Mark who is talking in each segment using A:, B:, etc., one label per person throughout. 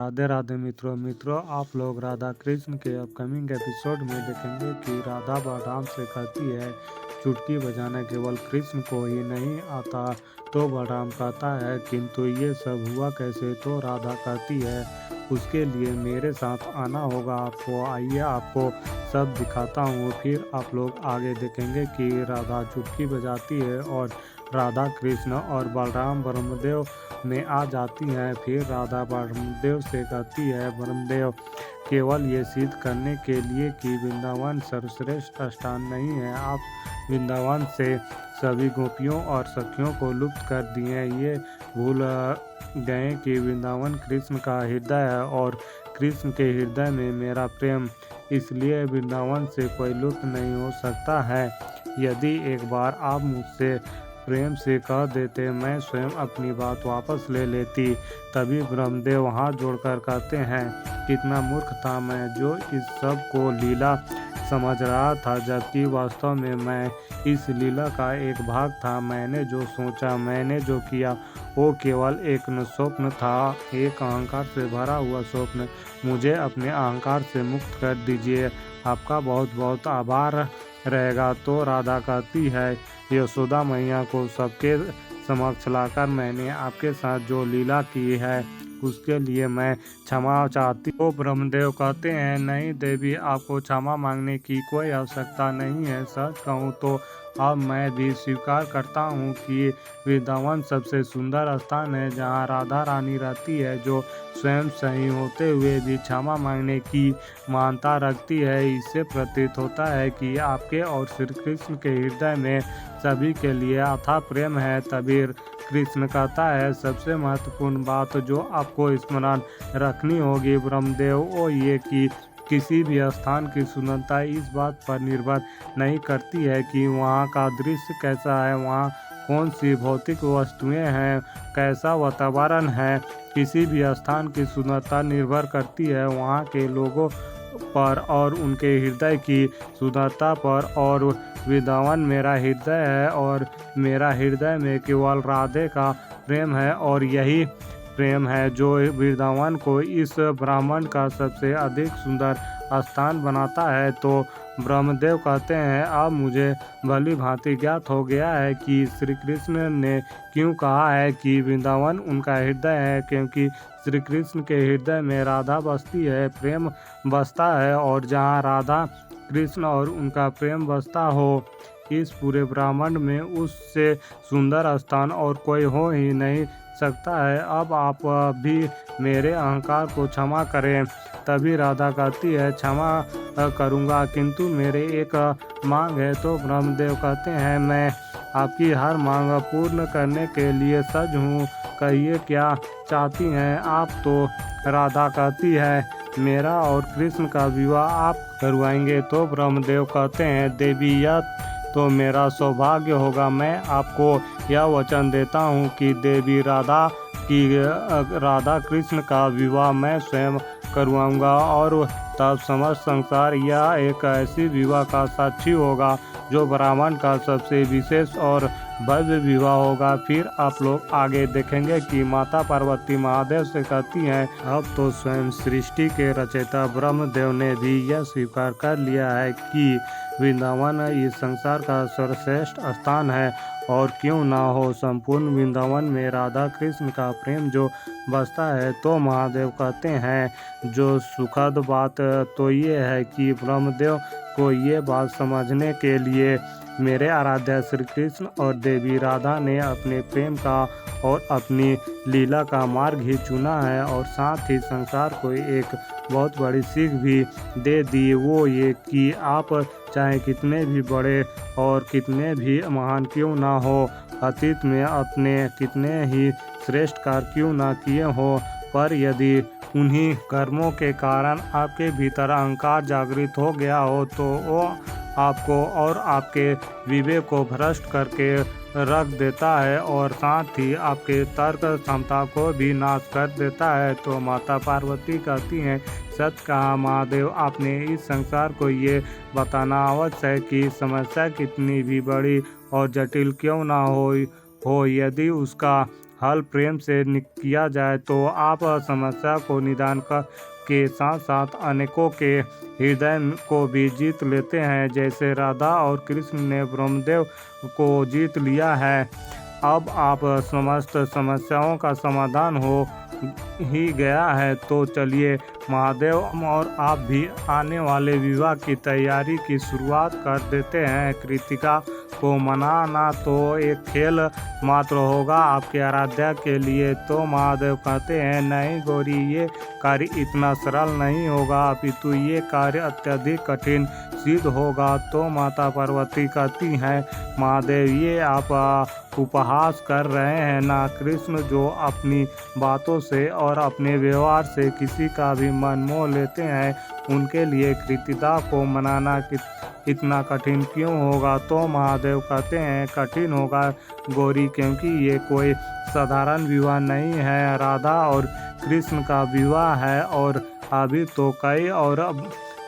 A: राधे राधे मित्रों आप लोग राधा कृष्ण के अपकमिंग एपिसोड में देखेंगे कि राधा बलराम से कहती है चुटकी बजाना केवल कृष्ण को ही नहीं आता। तो बलराम कहता है किंतु ये सब हुआ कैसे। तो राधा कहती है उसके लिए मेरे साथ आना होगा आपको, आइए आपको सब दिखाता हूँ। फिर आप लोग आगे देखेंगे कि राधा चुटकी बजाती है और राधा कृष्ण और बलराम ब्रह्मदेव में आ जाती हैं। फिर राधा ब्रह्मदेव से कहती है ब्रह्मदेव केवल ये सिद्ध करने के लिए कि वृंदावन सर्वश्रेष्ठ स्थान नहीं है, आप वृंदावन से सभी गोपियों और सखियों को लुप्त कर दिए। ये भूल गए कि वृंदावन कृष्ण का हृदय है और कृष्ण के हृदय में मेरा प्रेम, इसलिए वृंदावन से कोई लुप्त नहीं हो सकता है। यदि एक बार आप मुझसे प्रेम से कह देते मैं स्वयं अपनी बात वापस ले लेती। तभी ब्रह्मदेव हाथ जोड़कर कहते हैं कितना मूर्ख था मैं जो इस सब को लीला समझ रहा था, जबकि वास्तव में मैं इस लीला का एक भाग था। मैंने जो सोचा, मैंने जो किया वो केवल एक स्वप्न था, एक अहंकार से भरा हुआ स्वप्न। मुझे अपने अहंकार से मुक्त कर दीजिए, आपका बहुत बहुत आभार रहेगा। तो राधा कहती है यशोदा मैया को सबके समक्ष लाकर मैंने आपके साथ जो लीला की है उसके लिए मैं क्षमा चाहती हूँ। ब्रह्मदेव कहते हैं नहीं देवी, आपको क्षमा मांगने की कोई आवश्यकता नहीं है। सच कहूँ तो अब मैं भी स्वीकार करता हूँ कि वृंदावन सबसे सुंदर स्थान है जहाँ राधा रानी रहती है, जो स्वयं सही होते हुए भी क्षमा मांगने की मानता रखती है। इससे प्रतीत होता है कि आपके और श्री कृष्ण के हृदय में सभी के लिए अथाह प्रेम है। तभी कृष्ण कहता है सबसे महत्वपूर्ण बात जो आपको स्मरण रखनी होगी ब्रह्मदेव, वो ये कि किसी भी स्थान की सुंदरता इस बात पर निर्भर नहीं करती है कि वहाँ का दृश्य कैसा है, वहाँ कौन सी भौतिक वस्तुएं हैं, कैसा वातावरण है। किसी भी स्थान की सुंदरता निर्भर करती है वहाँ के लोगों पर और उनके हृदय की सुंदरता पर। और वृंदावन मेरा हृदय है और मेरा हृदय में केवल राधे का प्रेम है और यही प्रेम है जो वृंदावन को इस ब्रह्मांड का सबसे अधिक सुंदर स्थान बनाता है। तो ब्रह्मदेव कहते हैं अब मुझे भली भांति ज्ञात हो गया है कि श्री कृष्ण ने क्यों कहा है कि वृंदावन उनका हृदय है, क्योंकि श्री कृष्ण के हृदय में राधा बसती है, प्रेम बसता है। और जहाँ राधा कृष्ण और उनका प्रेम बसता हो, इस पूरे ब्रह्मांड में उससे सुंदर स्थान और कोई हो ही नहीं सकता है। अब आप भी मेरे अहंकार को क्षमा करें। तभी राधा कहती है क्षमा करूँगा, किंतु मेरे एक मांग है। तो ब्रह्मदेव कहते हैं मैं आपकी हर मांग पूर्ण करने के लिए सज्ज हूँ, कहिए क्या चाहती हैं आप। तो राधा कहती है मेरा और कृष्ण का विवाह आप करवाएंगे। तो ब्रह्मदेव कहते हैं देवी यह तो मेरा सौभाग्य होगा, मैं आपको यह वचन देता हूँ कि देवी राधा कृष्ण का विवाह मैं स्वयं करवाऊंगा और तब समस्त संसार यह एक ऐसी विवाह का साक्षी होगा जो ब्राह्मण का सबसे विशेष और भव्य विवाह होगा। फिर आप लोग आगे देखेंगे कि माता पार्वती महादेव से कहती हैं अब तो स्वयं सृष्टि के रचयिता ब्रह्मदेव ने भी यह स्वीकार कर लिया है कि वृंदावन इस संसार का सर्वश्रेष्ठ स्थान है और क्यों ना हो संपूर्ण वृंदावन में राधा कृष्ण का प्रेम जो बसता है। तो महादेव कहते हैं जो सुखद बात तो ये है कि ब्रह्मदेव को ये बात समझने के लिए मेरे आराध्य श्री कृष्ण और देवी राधा ने अपने प्रेम का और अपनी लीला का मार्ग ही चुना है और साथ ही संसार को एक बहुत बड़ी सीख भी दे दी, वो ये कि आप चाहे कितने भी बड़े और कितने भी महान क्यों ना हो, अतीत में अपने कितने ही श्रेष्ठ कार्य क्यों ना किए हो, पर यदि उन्हीं कर्मों के कारण आपके भीतर अहंकार जागृत हो गया हो तो वो आपको और आपके विवेक को भ्रष्ट करके रख देता है और साथ ही आपके तर्क क्षमता को भी नाश कर देता है। तो माता पार्वती कहती हैं सच कहा महादेव, आपने इस संसार को ये बताना आवश्यक है कि समस्या कितनी भी बड़ी और जटिल क्यों ना हो यदि उसका हल प्रेम से किया जाए तो आप समस्या को निदान के साथ साथ अनेकों के हृदय को भी जीत लेते हैं। जैसे राधा और कृष्ण ने ब्रह्मदेव को जीत लिया है, अब आप समस्त समस्याओं का समाधान हो ही गया है। तो चलिए महादेव और आप भी आने वाले विवाह की तैयारी की शुरुआत कर देते हैं। कृतिका को मनाना तो एक खेल मात्र होगा आपके आराध्या के लिए। तो महादेव कहते हैं, नहीं गौरी, ये कार्य इतना सरल नहीं होगा, अपितु ये कार्य अत्यधिक कठिन सिद्ध होगा। तो माता पार्वती कहती हैं, महादेव ये आप उपहास कर रहे हैं ना। कृष्ण जो अपनी बातों से और अपने व्यवहार से किसी का भी मन मोह लेते हैं, उनके लिए कृतिका को मनाना इतना कठिन क्यों होगा। तो महादेव कहते हैं, कठिन होगा गौरी, क्योंकि ये कोई साधारण विवाह नहीं है, राधा और कृष्ण का विवाह है और अभी तो कई और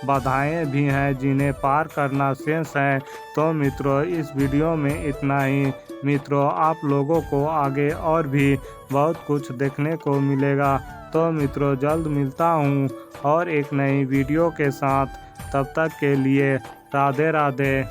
A: बाधाएं भी हैं जिन्हें पार करना शेष है। तो मित्रों, इस वीडियो में इतना ही। मित्रों, आप लोगों को आगे और भी बहुत कुछ देखने को मिलेगा। तो मित्रों, जल्द मिलता हूँ और एक नई वीडियो के साथ। तब तक के लिए राधे राधे।